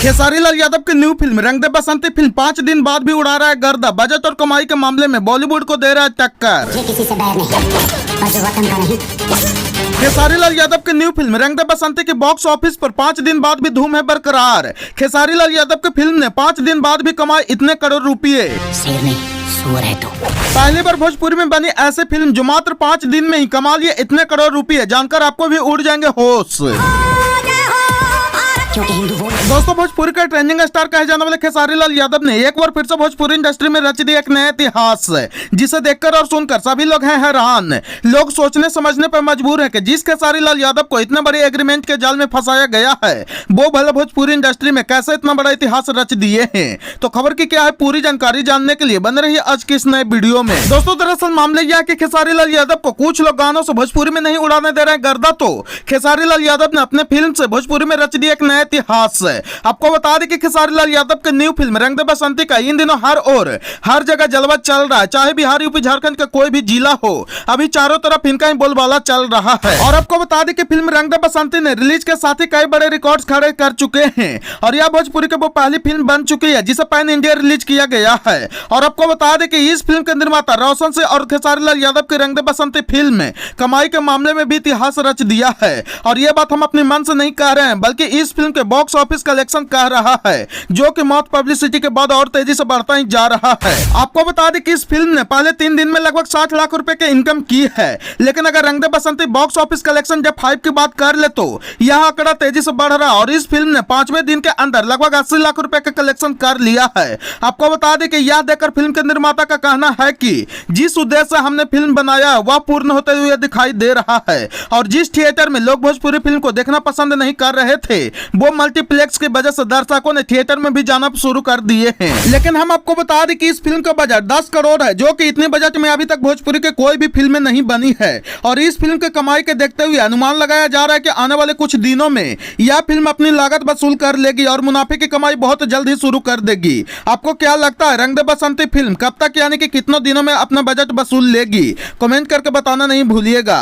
खेसारी लाल यादव की new film रंग दे बसंती film 5 दिन बाद भी उड़ा रहा है गर्दा। बजट और कमाई के मामले में बॉलीवुड को दे रहा है टक्कर। ये किसी से बैर नहीं और जो वतन का नहीं। खेसारी लाल यादव की न्यू फिल्म रंग दे बसंती की बॉक्स ऑफिस पर 5 दिन बाद भी धूम है बरकरार। खेसारी लाल यादव की फिल्म ने 5 दिन बाद भी कमाए इतने करोड़ रुपए। शेर नहीं सुअर है तो। पहली बार भोजपुरी में बनी ऐसी फिल्म जो मात्र 5 दिन में ही कमा लिए इतने करोड़ रुपए, जानकर आपको भी उड़ जाएंगे होश। क्योंकि हिंदू बोल। दोस्तों, भोजपुरी का ट्रेंडिंग स्टार कहे जाने वाले खेसारी लाल यादव ने एक बार फिर से भोजपुरी इंडस्ट्री में रच दिया एक नया इतिहास, जिसे देखकर और सुनकर सभी लोग हैं हैरान। लोग सोचने समझने पर मजबूर हैं कि जिस खेसारी लाल यादव को इतने बड़े एग्रीमेंट के जाल में फंसाया गया है, वो भले भोजपुरी इंडस्ट्री में कैसे इतना बड़ा इतिहास रच दिए हैं। तो खबर की क्या है, पूरी जानकारी जानने के लिए बन रही है आज की इस नए वीडियो में। दोस्तों, दरअसल मामले यह है कि खेसारी लाल यादव को कुछ लोग गानों से भोजपुरी में नहीं उड़ाने दे रहे हैं गर्दा, तो खेसारी लाल यादव ने अपने फिल्म से भोजपुरी में रच दिया एक नया इतिहास। आपको बता दें कि खेसारी लाल यादव की न्यू फिल्म रंग दे बसंती का इन दिनों हर ओर हर जगह जलवा चल रहा है, चाहे बिहार, यूपी, झारखंड का कोई भी जिला हो। अभी चारों तरफ इनका ही बोलबाला चल रहा है। और आपको बता दें कि फिल्म रंग दे बसंती ने रिलीज के साथ ही कई बड़े रिकॉर्ड्स खड़े कर चुके हैं और यह भोजपुरी की वो पहली फिल्म बन चुकी है जिसे पैन इंडिया रिलीज किया गया है। और आपको बता दें कि इस फिल्म के निर्माता रोशन सिंह और खेसारी लाल यादव की रंग दे बसंती फिल्म में कमाई के मामले में भी इतिहास रच दिया है। और यह बात हम अपने मन से नहीं कह रहे हैं, बल्कि इस फिल्म के बॉक्स ऑफिस कलेक्शन कह रहा है, जो कि मौत पब्लिसिटी के बाद और तेजी से बढ़ता ही जा रहा है। आपको बता दें कि इस फिल्म ने पहले 3 दिन में लगभग 60 लाख रुपए की इनकम की है, लेकिन अगर रंग दे बसंती बॉक्स ऑफिस कलेक्शन जब 5 की बात कर ले तो यह आंकड़ा तेजी से बढ़ रहा है और इस फिल्म ने 5वें दिन के अंदर लगभग 80 लाख रुपए का कलेक्शन कर लिया है। आपको बता दें कि यह देखकर फिल्म के निर्माता का कहना है कि जिस उद्देश्य से हमने फिल्म बनाया वह पूर्ण होते हुए दिखाई दे रहा है और जिस थिएटर में लोग भोजपुरी फिल्म को देखना पसंद नहीं कर रहे थे, वो मल्टीप्लेक्स की वजह से दर्शकों ने थिएटर में भी जाना शुरू कर दिए हैं। लेकिन हम आपको बता दें कि इस फिल्म का बजट 10 करोड़ है, जो कि इतने बजट में अभी तक भोजपुरी के कोई भी फिल्म नहीं बनी है। और इस फिल्म के कमाई के देखते हुए अनुमान लगाया जा रहा है कि आने वाले कुछ दिनों में यह फिल्म अपनी लागत वसूल कर लेगी और मुनाफे की कमाई बहुत जल्द ही शुरू कर देगी। आपको क्या लगता है, रंग दे बसंती फिल्म कब तक यानी कि कितनों दिनों में अपना बजट वसूल लेगी? कमेंट करके बताना नहीं भूलिएगा।